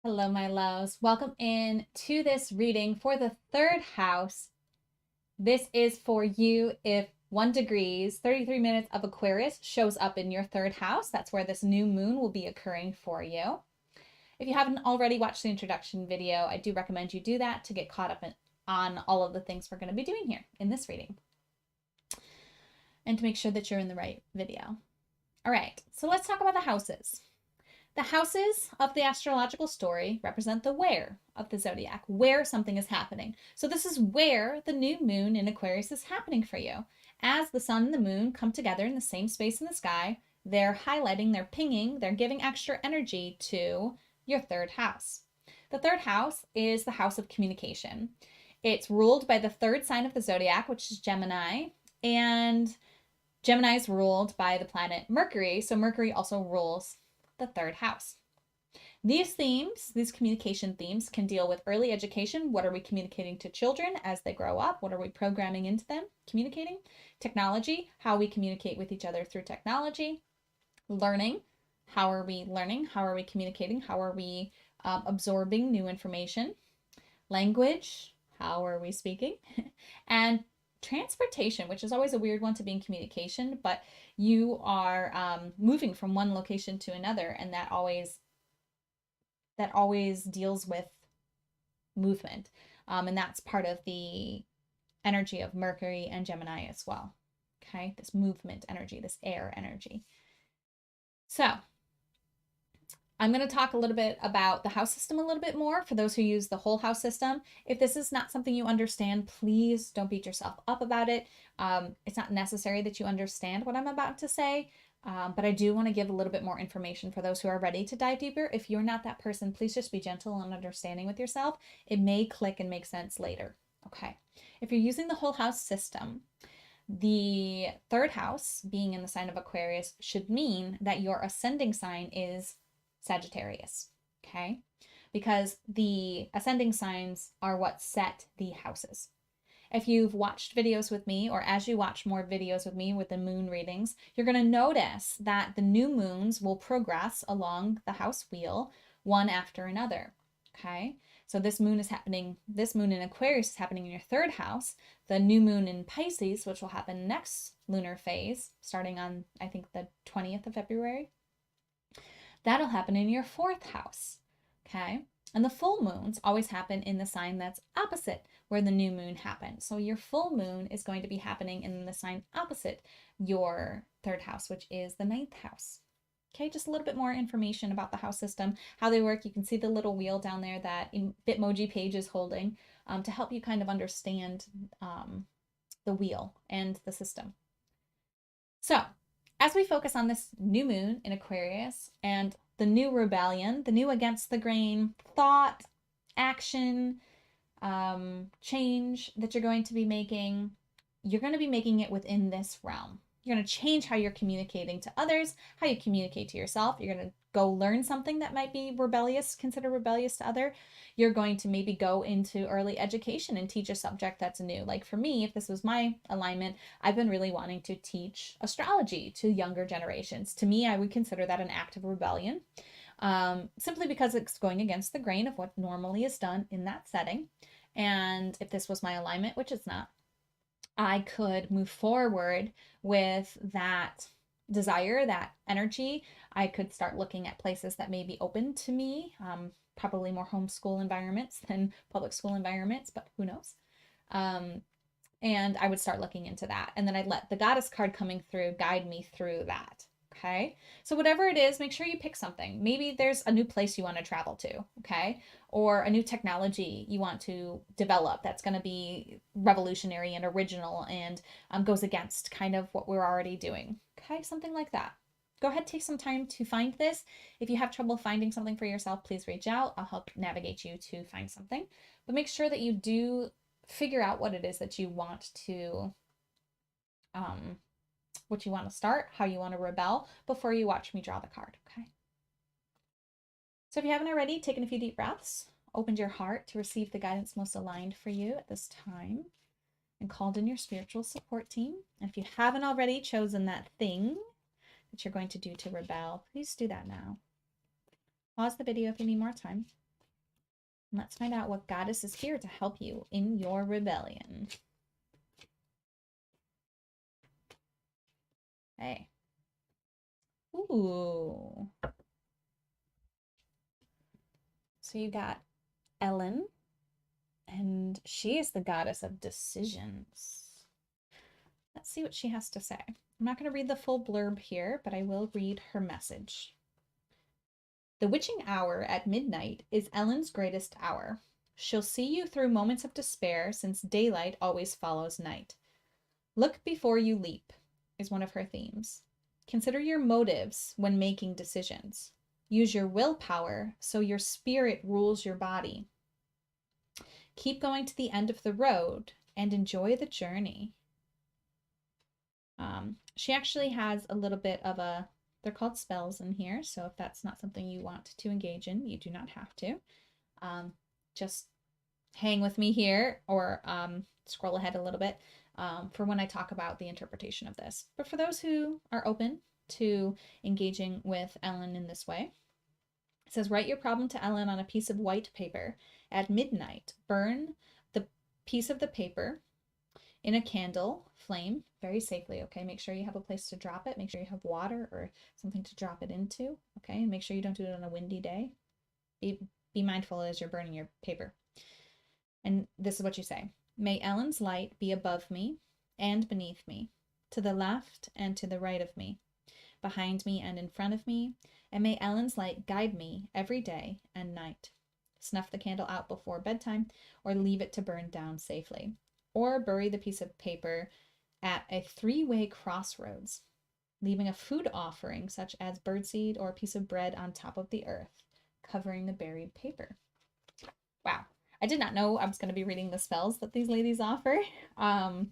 Hello, my loves. Welcome in to this reading for the third house. This is for you if 1 degrees, 33 minutes of Aquarius shows up in your third house. That's where this new moon will be occurring for you. If you haven't already watched the introduction video, I do recommend you do that to get caught up on all of the things we're going to be doing here in this reading and to make sure that you're in the right video. All right, so let's talk about the houses. The houses of the astrological story represent the where of the zodiac, where something is happening. So this is where the new moon in Aquarius is happening for you. As the sun and the moon come together in the same space in the sky, they're highlighting, they're pinging, they're giving extra energy to your third house. The third house is the house of communication. It's ruled by the third sign of the zodiac, which is Gemini, and Gemini is ruled by the planet Mercury, so Mercury also rules the third house. These themes, these communication themes, can deal with early education. What are we communicating to children as they grow up? What are we programming into them? Communicating. Technology, how we communicate with each other through technology. Learning, how are we learning? How are we communicating? How are we absorbing new information? Language, how are we speaking? And transportation, which is always a weird one to be in communication, but you are moving from one location to another, and that always deals with movement, and that's part of the energy of Mercury and Gemini as well. Okay, this movement energy, this air energy. So I'm going to talk a little bit about the house system a little bit more for those who use the whole house system. If this is not something you understand, please don't beat yourself up about it. It's not necessary that you understand what I'm about to say, but I do want to give a little bit more information for those who are ready to dive deeper. If you're not that person, please just be gentle and understanding with yourself. It may click and make sense later. Okay. If you're using the whole house system, the third house, being in the sign of Aquarius, should mean that your ascending sign is Sagittarius, okay? Because the ascending signs are what set the houses. If you've watched videos with me, or as you watch more videos with me with the moon readings, you're going to notice that the new moons will progress along the house wheel one after another, okay? So this moon in Aquarius is happening in your third house. The new moon in Pisces, which will happen next lunar phase, starting on, I think, the 20th of February, that'll happen in your fourth house, okay? And the full moons always happen in the sign that's opposite where the new moon happens. So your full moon is going to be happening in the sign opposite your third house, which is the ninth house. Okay, just a little bit more information about the house system, how they work. You can see the little wheel down there that Bitmoji page is holding to help you kind of understand the wheel and the system. So as we focus on this new moon in Aquarius and the new rebellion, the new against the grain thought, action, change that you're going to be making, you're going to be making it within this realm. You're going to change how you're communicating to others, how you communicate to yourself. You're going to go learn something that might be rebellious, consider rebellious to other. You're going to maybe go into early education and teach a subject that's new. Like for me, if this was my alignment, I've been really wanting to teach astrology to younger generations. To me, I would consider that an act of rebellion, simply because it's going against the grain of what normally is done in that setting. And if this was my alignment, which it's not, I could move forward with that desire, that energy. I could start looking at places that may be open to me, probably more homeschool environments than public school environments, but who knows? And I would start looking into that. And then I'd let the goddess card coming through guide me through that. Okay. So whatever it is, make sure you pick something. Maybe there's a new place you want to travel to. Okay. Or a new technology you want to develop that's going to be revolutionary and original and goes against kind of what we're already doing. Okay. Something like that. Go ahead, take some time to find this. If you have trouble finding something for yourself, please reach out. I'll help navigate you to find something. But make sure that you do figure out what it is that you want to start, how you want to rebel before you watch me draw the card, okay? So if you haven't already taken a few deep breaths, opened your heart to receive the guidance most aligned for you at this time, and called in your spiritual support team. And if you haven't already chosen that thing that you're going to do to rebel, please do that now. Pause the video if you need more time. Let's find out what goddess is here to help you in your rebellion. Hey. Ooh. So you got Ellen, and she is the goddess of decisions. Let's see what she has to say. I'm not going to read the full blurb here, but I will read her message. The witching hour at midnight is Ellen's greatest hour. She'll see you through moments of despair, since daylight always follows night. Look before you leap is one of her themes. Consider your motives when making decisions. Use your willpower so your spirit rules your body. Keep going to the end of the road and enjoy the journey. She actually has a little bit of a, they're called spells in here, so if that's not something you want to engage in, you do not have to. Just hang with me here, or scroll ahead a little bit for when I talk about the interpretation of this. But for those who are open to engaging with Ellen in this way, it says, write your problem to Ellen on a piece of white paper. At midnight, burn the piece of the paper in a candle flame very safely, okay? Make sure you have a place to drop it. Make sure you have water or something to drop it into, okay? And make sure you don't do it on a windy day. Be mindful as you're burning your paper. And this is what you say. May Ellen's light be above me and beneath me, to the left and to the right of me, behind me and in front of me, and may Ellen's light guide me every day and night. Snuff the candle out before bedtime, or leave it to burn down safely. Or bury the piece of paper at a three-way crossroads, leaving a food offering such as birdseed or a piece of bread on top of the earth, covering the buried paper. Wow. I did not know I was going to be reading the spells that these ladies offer. I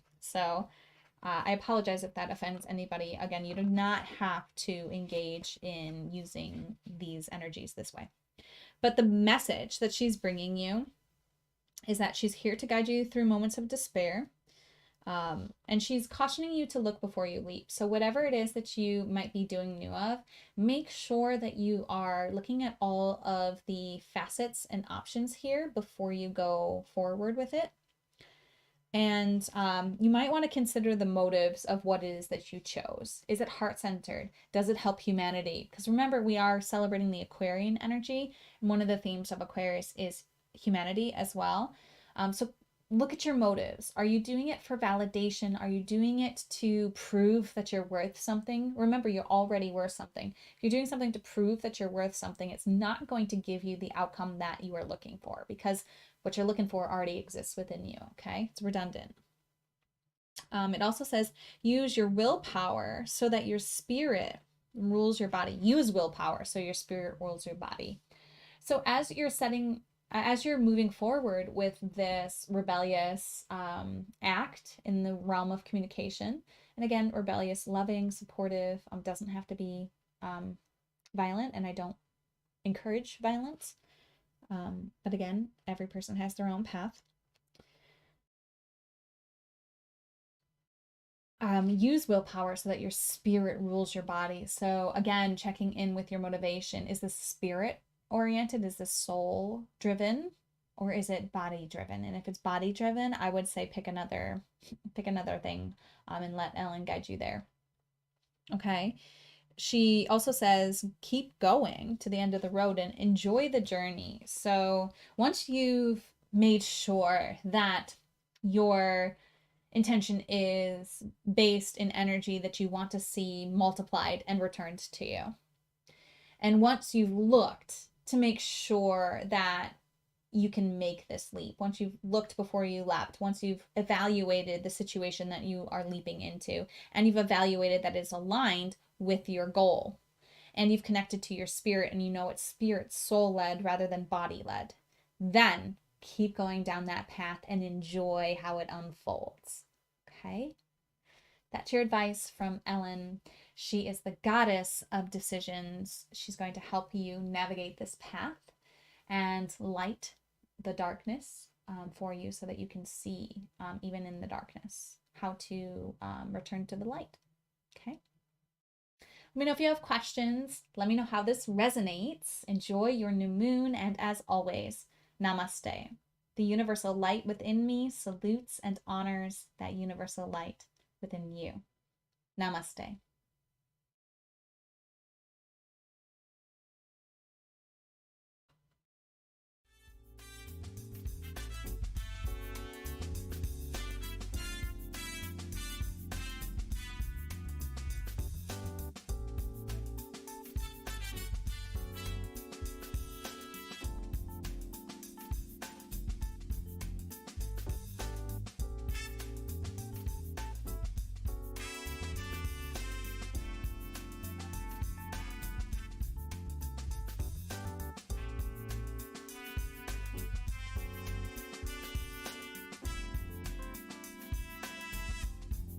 apologize if that offends anybody. Again, you do not have to engage in using these energies this way. But the message that she's bringing you is that she's here to guide you through moments of despair. And she's cautioning you to look before you leap. So whatever it is that you might be doing new of, make sure that you are looking at all of the facets and options here before you go forward with it. And you might want to consider the motives of what it is that you chose. Is it heart-centered? Does it help humanity? Because remember, we are celebrating the Aquarian energy. And one of the themes of Aquarius is humanity as well. So look at your motives. Are you doing it for validation? Are you doing it to prove that you're worth something? Remember, you're already worth something. If you're doing something to prove that you're worth something, it's not going to give you the outcome that you are looking for, because what you're looking for already exists within you, okay? It's redundant. It also says, use your willpower so that your spirit rules your body. Use willpower so your spirit rules your body. So as you're moving forward with this rebellious act in the realm of communication, and again, rebellious, loving, supportive, doesn't have to be violent, and I don't encourage violence. But again, every person has their own path. Use willpower so that your spirit rules your body. So again, checking in with your motivation. Is this spirit oriented? Is this soul driven? Or is it body driven? And if it's body driven, I would say pick another thing and let Ellen guide you there. Okay. She also says, keep going to the end of the road and enjoy the journey. So once you've made sure that your intention is based in energy that you want to see multiplied and returned to you, and once you've looked to make sure that you can make this leap, once you've looked before you leapt, once you've evaluated the situation that you are leaping into, and you've evaluated that it's aligned with your goal, and you've connected to your spirit, and you know it's spirit soul-led rather than body-led, then keep going down that path and enjoy how it unfolds. Okay? That's your advice from Ellen. She is the goddess of decisions. She's going to help you navigate this path and light the darkness for you so that you can see, even in the darkness, how to return to the light. Okay? Let me know if you have questions. Let me know how this resonates. Enjoy your new moon, and as always, Namaste. The universal light within me salutes and honors that universal light within you. Namaste.